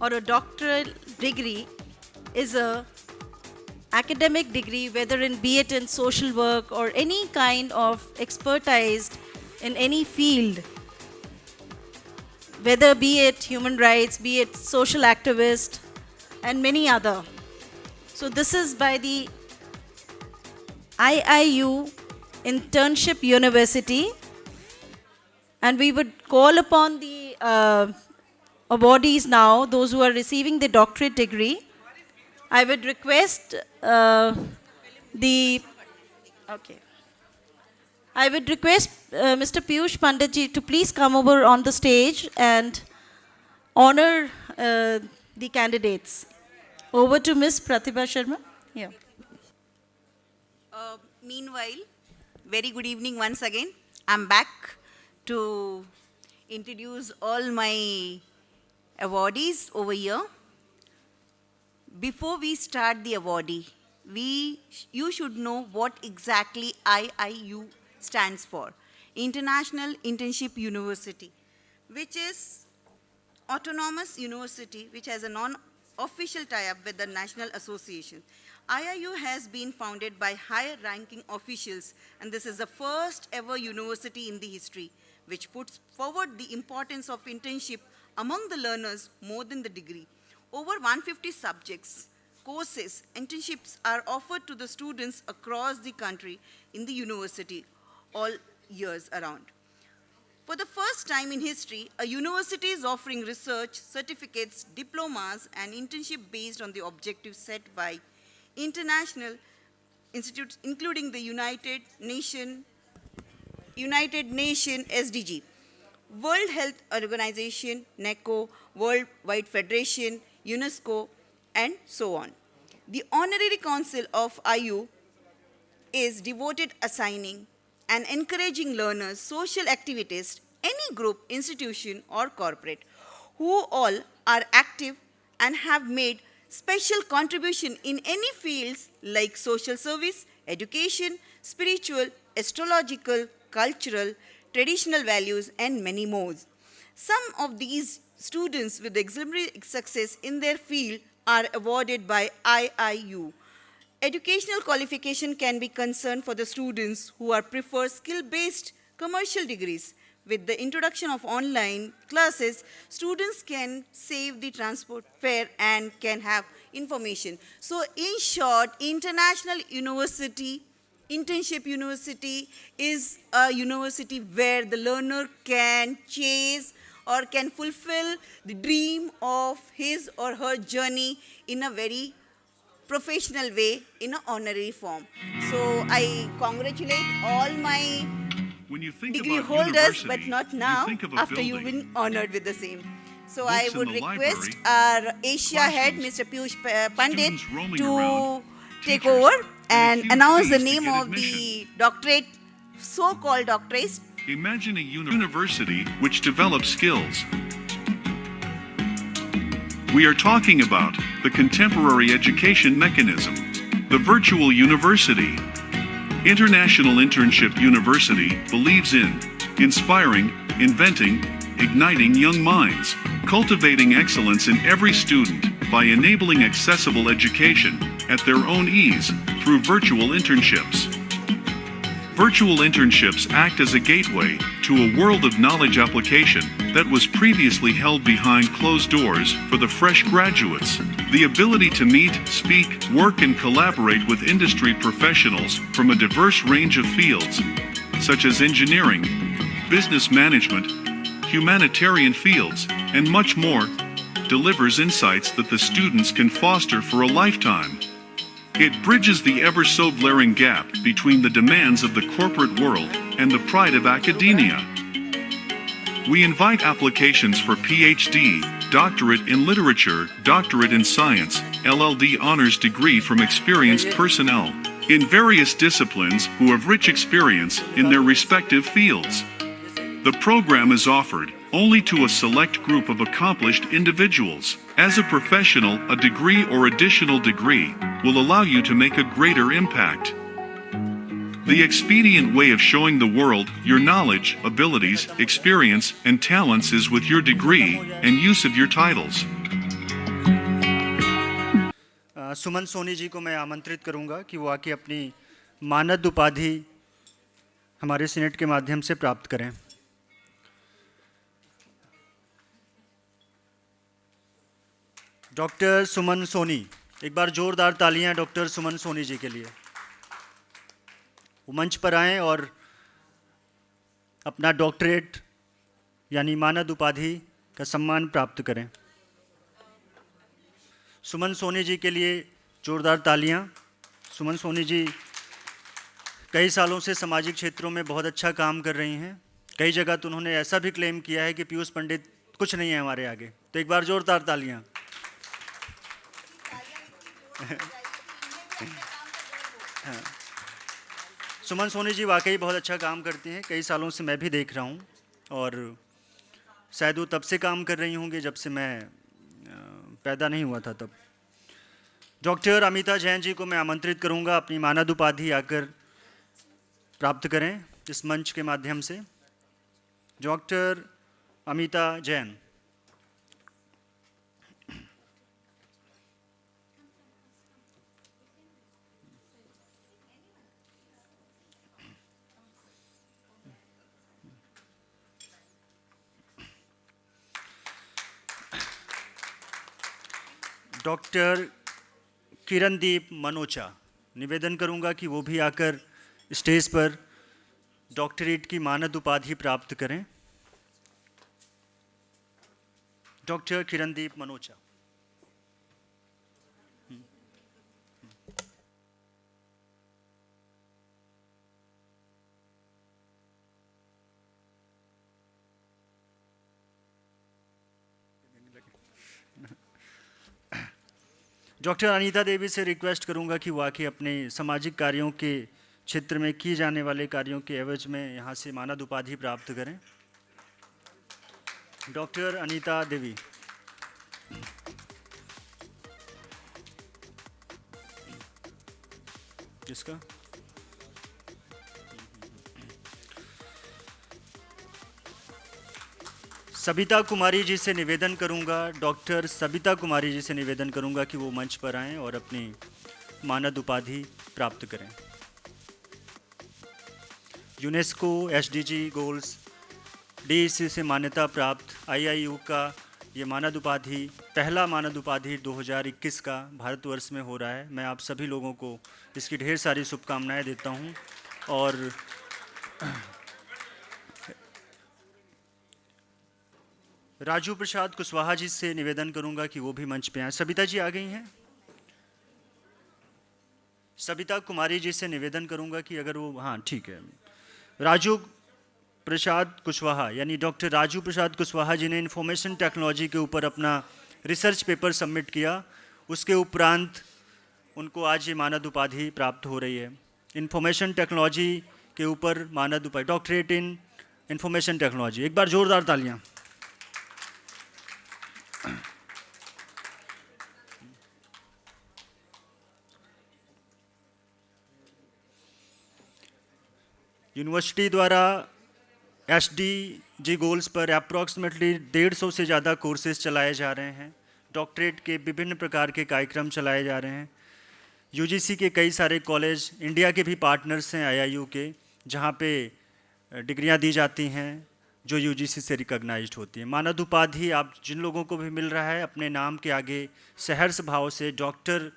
or a doctoral degree is a academic degree, whether in be it in social work or any kind of expertise in any field, whether be it human rights, be it social activist, and many other. So this is by the IIU Internship University, and we would call upon the awardees now, those who are receiving the doctorate degree. I would request the okay. I would request Mr. Piyush Panditji to please come over on the stage and honor the candidates. Over to Ms. Pratibha Sharma. Yeah. Meanwhile, very good evening once again. I'm back to introduce all my awardees over here. Before we start the awardee, you should know what exactly IIU stands for. International Internship University, which is autonomous university which has a non-official tie-up with the National Association. IIU has been founded by high-ranking officials, and this is the first ever university in the history which puts forward the importance of internship among the learners more than the degree. Over 150 subjects, courses, internships are offered to the students across the country in the university all years around. For the first time in history, a university is offering research, certificates, diplomas, and internship based on the objectives set by international institutes, including the United Nations SDG, World Health Organization, NECO, World Wide Federation, UNESCO, and so on. The Honorary Council of IU is devoted assigning and encouraging learners, social activists, any group, institution, or corporate, who all are active and have made special contribution in any fields like social service, education, spiritual, astrological, cultural, traditional values, and many more. Some of these students with exemplary success in their field are awarded by IIU. Educational qualification can be concerned for the students who are prefer skill-based commercial degrees. With the introduction of online classes, students can save the transport fare and can have information. So in short, International University, Internship University is a university where the learner can chase or can fulfill the dream of his or her journey in a very professional way, in an honorary form. So I congratulate all my degree holders, but not now, after you've been honored with the same. So I would request our Asia head, Mr. Piyush Pandit, to take over and announce the name of the doctorate, so-called doctorate. Imagine a university which develops skills. We are talking about the contemporary education mechanism, the virtual university. International Internship University believes in inspiring, inventing, igniting young minds, cultivating excellence in every student by enabling accessible education at their own ease through virtual internships. Virtual internships act as a gateway to a world of knowledge application that was previously held behind closed doors for the fresh graduates. The ability to meet, speak, work, and collaborate with industry professionals from a diverse range of fields, such as engineering, business management, humanitarian fields, and much more, delivers insights that the students can foster for a lifetime. It bridges the ever-so-glaring gap between the demands of the corporate world and the pride of academia. We invite applications for PhD, Doctorate in Literature, Doctorate in Science, LLD honors degree from experienced personnel in various disciplines who have rich experience in their respective fields. The program is offered only to a select group of accomplished individuals. As a professional, a degree or additional degree will allow you to make a greater impact. The expedient way of showing the world your knowledge, abilities, experience, and talents is with your degree and use of your titles. सुमन सोनी जी को मैं आमंत्रित करूंगा कि वो आके अपनी मानद उपाधि हमारे सीनेट के माध्यम से प्राप्त करें। डॉक्टर सुमन सोनी, एक बार जोरदार तालियां डॉक्टर सुमन सोनी जी के लिए। वो मंच पर आएं और अपना डॉक्टरेट यानी मानद उपाधि का सम्मान प्राप्त करें। सुमन सोनी जी के लिए जोरदार तालियां। सुमन सोनी जी कई सालों से सामाजिक क्षेत्रों में बहुत अच्छा काम कर रही हैं। कई जगह तो उन्होंने ऐसा भी क्लेम किया है कि पीयूष पंडित कुछ नहीं है हमारे आगे। तो एक बार जोरदार तालियां। सुमन सोनी जी वाकई बहुत अच्छा काम करती हैं। कई सालों से मैं भी देख रहा हूँ और शायद वो तब से काम कर रही होंगी जब से मैं पैदा नहीं हुआ था तब। डॉक्टर अमिता जैन जी को मैं आमंत्रित करूंगा अपनी मानद उपाधि आकर प्राप्त करें इस मंच के माध्यम से। डॉक्टर अमिता जैन। डॉक्टर किरणदीप मनोचा, निवेदन करूंगा कि वो भी आकर स्टेज पर डॉक्टरेट की मानद उपाधि प्राप्त करें। डॉक्टर किरणदीप मनोचा। डॉक्टर अनीता देवी से रिक्वेस्ट करूंगा कि वो आके अपने सामाजिक कार्यों के क्षेत्र में किए जाने वाले कार्यों के एवज में यहाँ से मानद उपाधि प्राप्त करें। डॉक्टर अनीता देवी। किसका? सबिता कुमारी जी से निवेदन करूंगा, डॉक्टर सबिता कुमारी जी से निवेदन करूंगा कि वो मंच पर आएं और अपनी मानद उपाधि प्राप्त करें। यूनेस्को एसडीजी गोल्स डीईसी से मान्यता प्राप्त आईआईयू का ये मानद उपाधि, पहला मानद उपाधि 2021 का भारतवर्ष में हो रहा है। मैं आप सभी लोगों को इसकी ढेर सारी शुभकामनाएं देता हूं और राजू प्रसाद कुशवाहा जी से निवेदन करूंगा कि वो भी मंच पे आए। सबिता जी आ गई हैं। सबिता कुमारी जी से निवेदन करूंगा कि अगर वो, हाँ ठीक है। राजू प्रसाद कुशवाहा यानी डॉक्टर राजू प्रसाद कुशवाहा जी ने इंफॉर्मेशन टेक्नोलॉजी के ऊपर अपना रिसर्च पेपर सबमिट किया। उसके उपरांत उनको आज ये मानद उपाधि प्राप्त हो रही है। इंफॉर्मेशन टेक्नोलॉजी के ऊपर मानद उपाधि, डॉक्टरेट इन इंफॉर्मेशन टेक्नोलॉजी। एक बार जोरदार तालियां। यूनिवर्सिटी द्वारा एसडीजी गोल्स पर अप्रॉक्सीमेटली 150 से ज़्यादा कोर्सेज चलाए जा रहे हैं। डॉक्टरेट के विभिन्न प्रकार के कार्यक्रम चलाए जा रहे हैं। यूजीसी के कई सारे कॉलेज, इंडिया के भी पार्टनर्स हैं आईआईयू के, जहाँ पे डिग्रियाँ दी जाती हैं जो यूजीसी से रिकॉग्नाइज्ड होती हैं। मानद उपाधि आप जिन लोगों को भी मिल रहा है, अपने नाम के आगे सहर्ष भाव से डॉक्टर,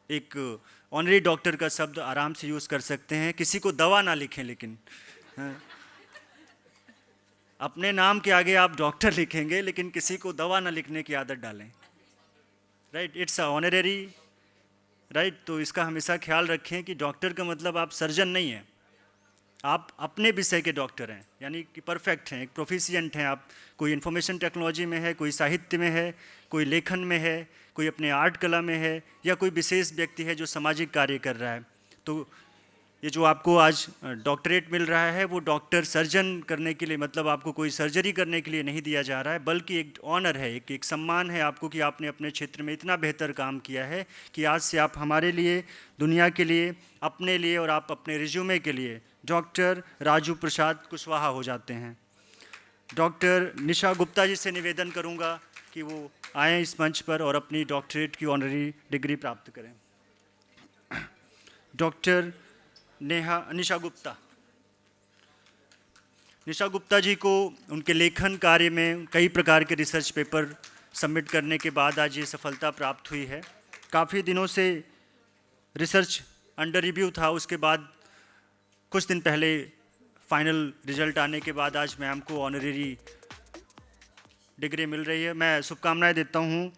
एक ऑनरी डॉक्टर का शब्द आराम से यूज़ कर सकते हैं। किसी को दवा ना लिखें, लेकिन हाँ, अपने नाम के आगे आप डॉक्टर लिखेंगे लेकिन किसी को दवा ना लिखने की आदत डालें। Right, it's a honorary right. तो इसका हमेशा ख्याल रखें कि डॉक्टर का मतलब आप सर्जन नहीं हैं, आप अपने विषय के डॉक्टर हैं, यानी कि परफेक्ट हैं, एक प्रोफिशिएंट हैं आप। कोई इन्फॉर्मेशन टेक्नोलॉजी में है, कोई साहित्य में है, कोई लेखन में है, कोई अपने आर्ट कला में है, या कोई विशेष व्यक्ति है जो सामाजिक कार्य कर रहा है। तो ये जो आपको आज डॉक्टरेट मिल रहा है वो डॉक्टर सर्जन करने के लिए, मतलब आपको कोई सर्जरी करने के लिए नहीं दिया जा रहा है, बल्कि एक ऑनर है, एक सम्मान है आपको कि आपने अपने क्षेत्र में इतना बेहतर काम किया है कि आज से आप हमारे लिए, दुनिया के लिए, अपने लिए और आप अपने रिज्यूमे के लिए डॉक्टर राजू प्रसाद कुशवाहा हो जाते हैं। डॉक्टर निशा गुप्ता जी से निवेदन करूंगा कि वो आएँ इस मंच पर और अपनी डॉक्टरेट की ऑनररी डिग्री प्राप्त करें। डॉक्टर निशा गुप्ता। निशा गुप्ता जी को उनके लेखन कार्य में कई प्रकार के रिसर्च पेपर सबमिट करने के बाद आज ये सफलता प्राप्त हुई है। काफ़ी दिनों से रिसर्च अंडर रिव्यू था, उसके बाद कुछ दिन पहले फाइनल रिजल्ट आने के बाद आज मैम को ऑनररी डिग्री मिल रही है। मैं शुभकामनाएं देता हूँ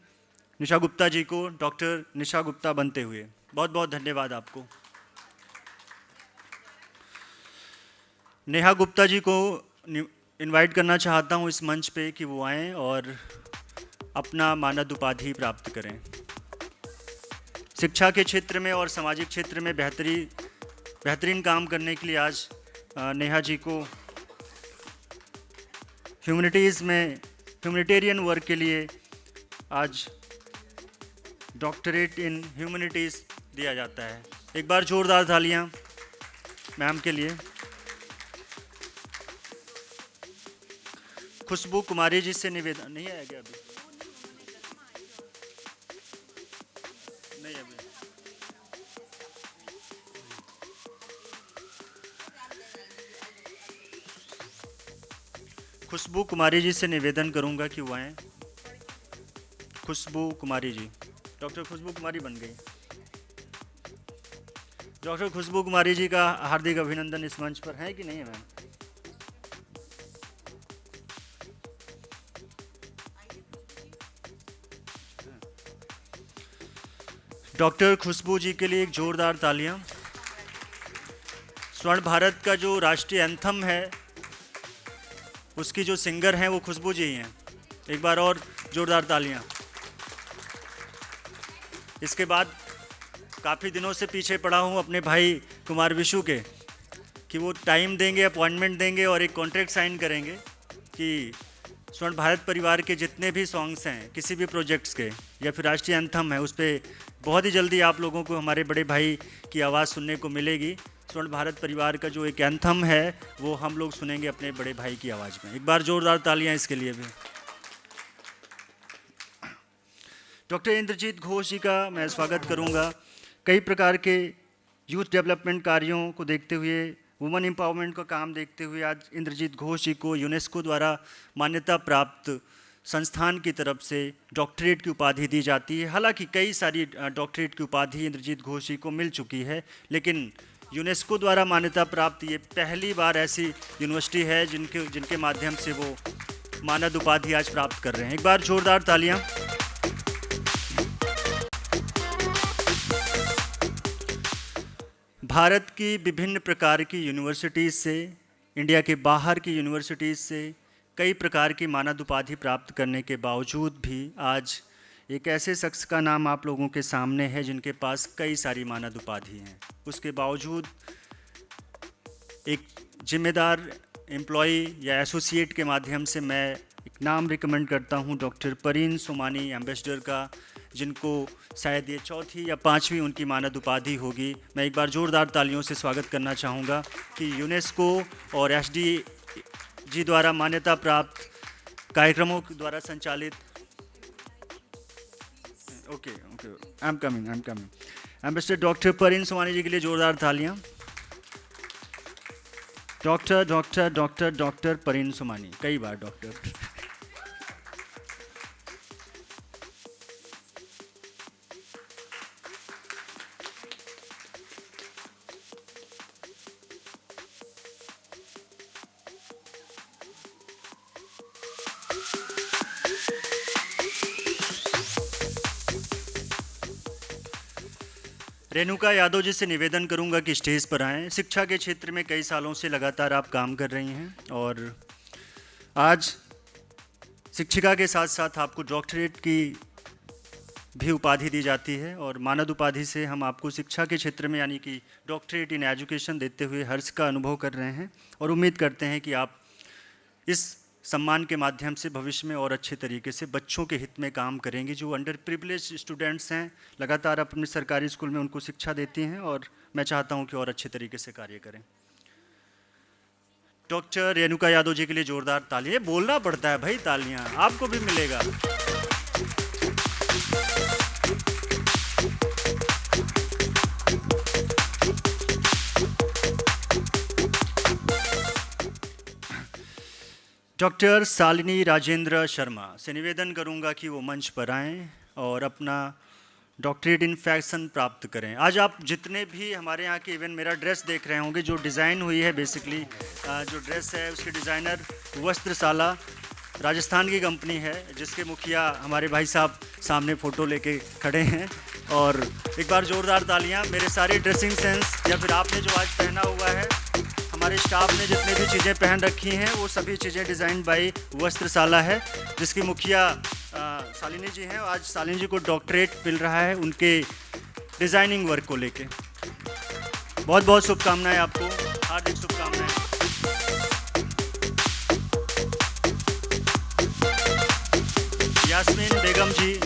निशा गुप्ता जी को डॉक्टर निशा गुप्ता बनते हुए। बहुत बहुत धन्यवाद आपको। नेहा गुप्ता जी को इनवाइट करना चाहता हूँ इस मंच पे कि वो आएँ और अपना मानद उपाधि प्राप्त करें। शिक्षा के क्षेत्र में और सामाजिक क्षेत्र में बेहतरीन काम करने के लिए आज नेहा जी को ह्यूमैनिटेरियन वर्क के लिए आज डॉक्टरेट इन ह्यूमैनिटीज़ दिया जाता है। एक बार जोरदार तालियां मैम के लिए। खुशबू कुमारी जी से निवेदन नहीं आया क्या अभी? नहीं अभी। खुशबू कुमारी जी से निवेदन करूंगा कि वो आएं। खुशबू कुमारी जी, डॉक्टर खुशबू कुमारी बन गई। डॉक्टर खुशबू कुमारी जी का हार्दिक अभिनंदन इस मंच पर है कि नहीं है मैम? डॉक्टर खुशबू जी के लिए एक जोरदार तालियां। स्वर्ण भारत का जो राष्ट्रीय एंथम है उसकी जो सिंगर हैं वो खुशबू जी ही हैं। एक बार और जोरदार तालियां। इसके बाद काफ़ी दिनों से पीछे पड़ा हूँ अपने भाई कुमार विशु के कि वो टाइम देंगे, अपॉइंटमेंट देंगे और एक कॉन्ट्रैक्ट साइन करेंगे कि स्वर्ण भारत परिवार के जितने भी सॉन्ग्स हैं किसी भी प्रोजेक्ट्स के या फिर राष्ट्रीय एंथम है उस पर बहुत ही जल्दी आप लोगों को हमारे बड़े भाई की आवाज़ सुनने को मिलेगी। स्वर्ण भारत परिवार का जो एक एंथम है वो हम लोग सुनेंगे अपने बड़े भाई की आवाज़ में। एक बार जोरदार तालियां इसके लिए भी। डॉक्टर इंद्रजीत घोष जी का मैं स्वागत करूंगा। कई प्रकार के यूथ डेवलपमेंट कार्यों को देखते हुए, वुमेन एम्पावरमेंट का काम देखते हुए आज इंद्रजीत घोष जी को यूनेस्को द्वारा मान्यता प्राप्त संस्थान की तरफ से डॉक्टरेट की उपाधि दी जाती है। हालांकि कई सारी डॉक्टरेट की उपाधि इंद्रजीत घोष जी को मिल चुकी है, लेकिन यूनेस्को द्वारा मान्यता प्राप्त ये पहली बार ऐसी यूनिवर्सिटी है जिनके माध्यम से वो मानद उपाधि आज प्राप्त कर रहे हैं। एक बार जोरदार तालियां। भारत की विभिन्न प्रकार की यूनिवर्सिटीज़ से, इंडिया के बाहर की यूनिवर्सिटीज़ से कई प्रकार की मानद उपाधि प्राप्त करने के बावजूद भी आज एक ऐसे शख्स का नाम आप लोगों के सामने है जिनके पास कई सारी मानद उपाधि हैं। उसके बावजूद एक जिम्मेदार एम्प्लॉई या एसोसिएट के माध्यम से मैं एक नाम रिकमेंड करता हूं, डॉक्टर परीन सोमानी एम्बेसडर का, जिनको शायद ये चौथी या पांचवी उनकी मानद उपाधि होगी। मैं एक बार जोरदार तालियों से स्वागत करना चाहूँगा कि यूनेस्को और एसडीजी द्वारा मान्यता प्राप्त कार्यक्रमों द्वारा संचालित okay I am coming ambassador doctor परीन सोमानी जी के लिए जोरदार तालियां। डॉक्टर परीन सोमानी, कई बार डॉक्टर। रेणुका यादव जी से निवेदन करूंगा कि स्टेज पर आएं। शिक्षा के क्षेत्र में कई सालों से लगातार आप काम कर रही हैं और आज शिक्षिका के साथ साथ आपको डॉक्टरेट की भी उपाधि दी जाती है और मानद उपाधि से हम आपको शिक्षा के क्षेत्र में यानी कि डॉक्टरेट इन एजुकेशन देते हुए हर्ष का अनुभव कर रहे हैं और उम्मीद करते हैं कि आप इस सम्मान के माध्यम से भविष्य में और अच्छे तरीके से बच्चों के हित में काम करेंगे। जो अंडर प्रिविलेज स्टूडेंट्स हैं लगातार अपने सरकारी स्कूल में उनको शिक्षा देती हैं और मैं चाहता हूं कि और अच्छे तरीके से कार्य करें। डॉक्टर रेणुका यादव जी के लिए जोरदार तालियां। बोलना पड़ता है भाई, तालियां आपको भी मिलेगा। डॉक्टर शालिनी राजेंद्र शर्मा से निवेदन करूंगा कि वो मंच पर आएं और अपना डॉक्टरेट इन फैशन प्राप्त करें। आज आप जितने भी हमारे यहाँ के इवन मेरा ड्रेस देख रहे होंगे, जो डिज़ाइन हुई है बेसिकली जो ड्रेस है उसके डिज़ाइनर वस्त्रशाला राजस्थान की कंपनी है, जिसके मुखिया हमारे भाई साहब सामने फ़ोटो लेके खड़े हैं। और एक बार ज़ोरदार तालियां। मेरे सारे ड्रेसिंग सेंस या फिर आपने जो आज पहना हुआ है, हमारे स्टाफ ने जितने भी चीज़ें पहन रखी हैं वो सभी चीज़ें डिज़ाइन बाय वस्त्रशाला है, जिसकी मुखिया शालिनी जी हैं। आज शालिनी जी को डॉक्टरेट मिल रहा है उनके डिज़ाइनिंग वर्क को लेके। बहुत बहुत शुभकामनाएं आपको, हार्दिक शुभकामनाएं। यास्मीन बेगम जी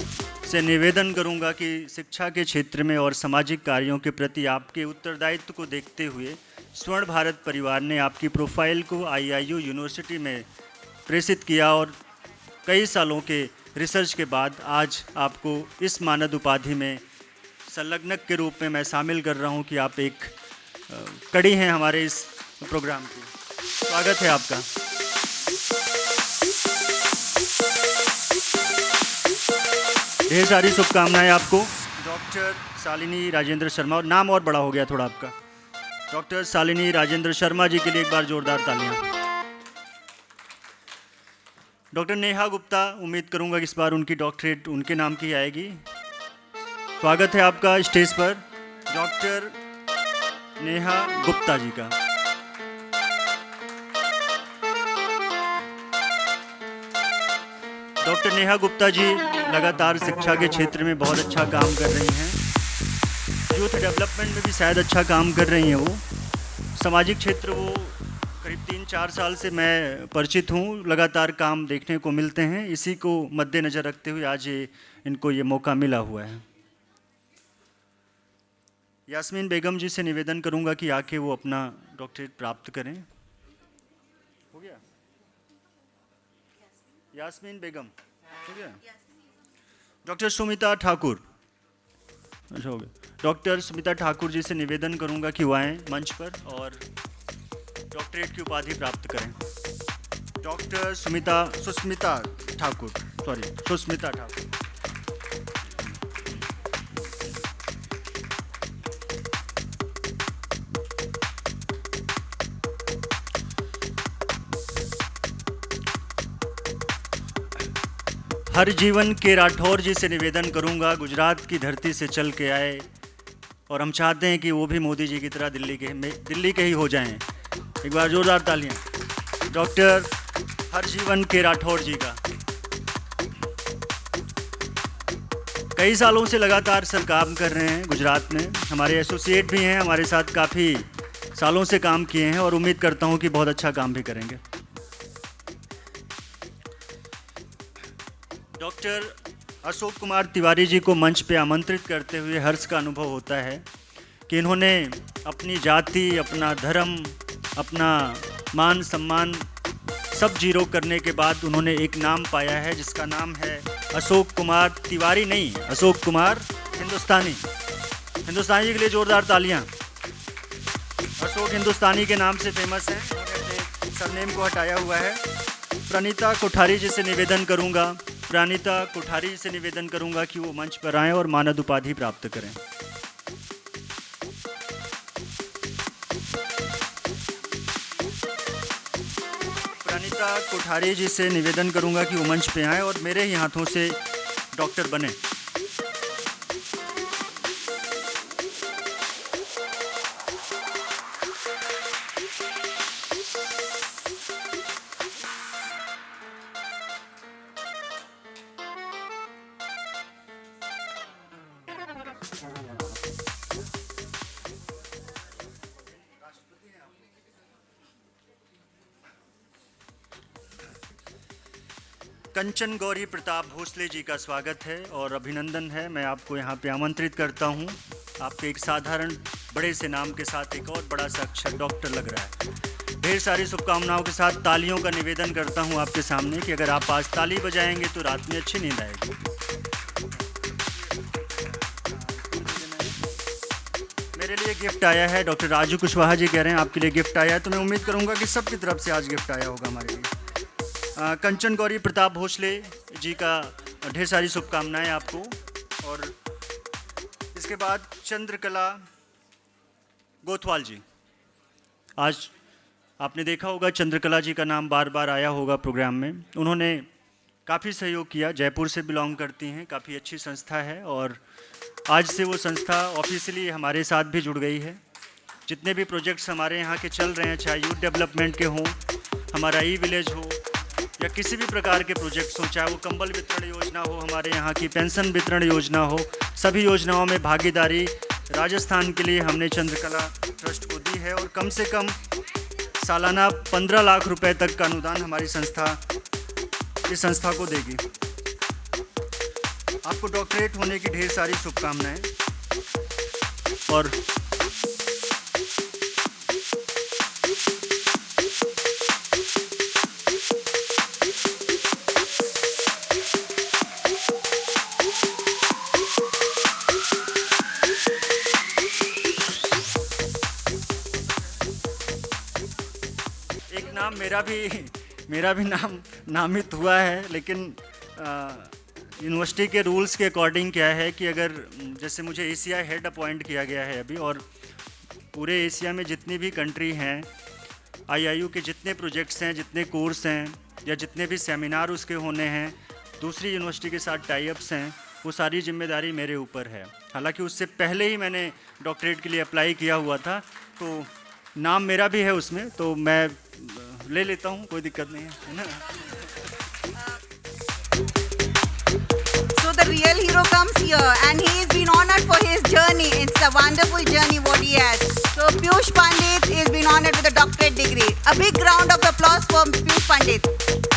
से निवेदन करूंगा कि शिक्षा के क्षेत्र में और सामाजिक कार्यों के प्रति आपके उत्तरदायित्व को देखते हुए स्वर्ण भारत परिवार ने आपकी प्रोफाइल को IIU यूनिवर्सिटी में प्रेषित किया और कई सालों के रिसर्च के बाद आज आपको इस मानद उपाधि में संलग्नक के रूप में मैं शामिल कर रहा हूं कि आप एक कड़ी हैं हमारे इस प्रोग्राम की। स्वागत है आपका। ढेर सारी शुभकामनाएं आपको। डॉक्टर शालिनी राजेंद्र शर्मा, और नाम और बड़ा हो गया थोड़ा आपका। डॉक्टर शालिनी राजेंद्र शर्मा जी के लिए एक बार जोरदार तालियां। डॉक्टर नेहा गुप्ता, उम्मीद करूंगा कि इस बार उनकी डॉक्टरेट उनके नाम की आएगी। स्वागत है आपका स्टेज पर डॉक्टर नेहा गुप्ता जी का। डॉक्टर नेहा गुप्ता जी लगातार शिक्षा के क्षेत्र में बहुत अच्छा काम कर रही हैं। यूथ डेवलपमेंट में भी शायद अच्छा काम कर रही हैं वो। सामाजिक क्षेत्र वो करीब 3-4 साल से मैं परिचित हूँ, लगातार काम देखने को मिलते हैं। इसी को मद्देनज़र रखते हुए आज इनको ये मौका मिला हुआ है। यास्मीन बेगम जी से निवेदन करूँगा कि आके वो अपना डॉक्टरेट प्राप्त करें। हो गया? यास्मीन बेगम हो गया? डॉक्टर सुमिता ठाकुर, अच्छा हो गया। डॉक्टर सुमिता ठाकुर जी से निवेदन करूंगा कि वो आएँ मंच पर और डॉक्टरेट की उपाधि प्राप्त करें। डॉक्टर सुस्मिता ठाकुर। हरजीवन के राठौर जी से निवेदन करूंगा, गुजरात की धरती से चल के आए और हम चाहते हैं कि वो भी मोदी जी की तरह दिल्ली के ही हो जाएं। एक बार जोरदार तालियां डॉक्टर हरजीवन के राठौर जी का। कई सालों से लगातार सर काम कर रहे हैं गुजरात में। हमारे एसोसिएट भी हैं, हमारे साथ काफ़ी सालों से काम किए हैं और उम्मीद करता हूं कि बहुत अच्छा काम भी करेंगे। डॉक्टर अशोक कुमार तिवारी जी को मंच पे आमंत्रित करते हुए हर्ष का अनुभव होता है कि इन्होंने अपनी जाति, अपना धर्म, अपना मान सम्मान सब जीरो करने के बाद उन्होंने एक नाम पाया है, जिसका नाम है अशोक कुमार तिवारी नहीं, अशोक कुमार हिंदुस्तानी जी के लिए जोरदार तालियां। अशोक हिंदुस्तानी के नाम से फेमस हैं, उन्होंने सरनेम को हटाया हुआ है। प्रणीता कोठारी जी से निवेदन करूंगा कि वो मंच पर आएं और मानद उपाधि प्राप्त करें। प्रणीता कोठारी जी से निवेदन करूंगा कि वो मंच पे आएं और मेरे ही हाथों से डॉक्टर बने। कंचन गौरी प्रताप भोसले जी का स्वागत है और अभिनंदन है। मैं आपको यहाँ पे आमंत्रित करता हूँ। आपके एक साधारण बड़े से नाम के साथ एक और बड़ा सा अक्षर डॉक्टर लग रहा है। ढेर सारी शुभकामनाओं के साथ तालियों का निवेदन करता हूँ आपके सामने कि अगर आप आज ताली बजाएंगे तो रात में अच्छी नींद आएगी। मेरे लिए गिफ्ट आया है, डॉक्टर राजू कुशवाहा जी कह रहे हैं आपके लिए गिफ्ट आया है, तो मैं उम्मीद करूँगा कि सबकी तरफ से आज गिफ्ट आया होगा हमारे लिए। कंचन गौरी प्रताप भोसले जी का ढेर सारी शुभकामनाएं आपको। और इसके बाद चंद्रकला गोथवाल जी, आज आपने देखा होगा चंद्रकला जी का नाम बार बार आया होगा प्रोग्राम में। उन्होंने काफ़ी सहयोग किया, जयपुर से बिलोंग करती हैं, काफ़ी अच्छी संस्था है और आज से वो संस्था ऑफिशियली हमारे साथ भी जुड़ गई है। जितने भी प्रोजेक्ट्स हमारे यहाँ के चल रहे हैं, चाहे यूथ डेवलपमेंट के हों, हमारा ई विलेज हो या किसी भी प्रकार के प्रोजेक्ट्स हों, चाहे वो कंबल वितरण योजना हो, हमारे यहाँ की पेंशन वितरण योजना हो, सभी योजनाओं में भागीदारी राजस्थान के लिए हमने चंद्रकला ट्रस्ट को दी है। और कम से कम सालाना 15 लाख रुपए तक का अनुदान हमारी संस्था इस संस्था को देगी। आपको डॉक्टरेट होने की ढेर सारी शुभकामनाएं। और एक नाम मेरा भी नाम नामित हुआ है, लेकिन यूनिवर्सिटी के रूल्स के अकॉर्डिंग क्या है कि अगर जैसे मुझे एशिया हेड अपॉइंट किया गया है अभी, और पूरे एशिया में जितनी भी कंट्री हैं, आईआईयू के जितने प्रोजेक्ट्स हैं, जितने कोर्स हैं या जितने भी सेमिनार उसके होने हैं, दूसरी यूनिवर्सिटी के साथ टाई-अप्स हैं, वो सारी जिम्मेदारी मेरे ऊपर है। हालांकि उससे पहले ही मैंने डॉक्टरेट के लिए अप्लाई किया हुआ था, तो नाम मेरा भी है उसमें, तो मैं ले लेता हूँ, कोई दिक्कत नहीं है ना। So the real hero comes here and he has been honored for his journey. It's a wonderful journey what he has. So Piyush Pandit is been honored with a doctorate degree. A big round of applause for Piyush Pandit.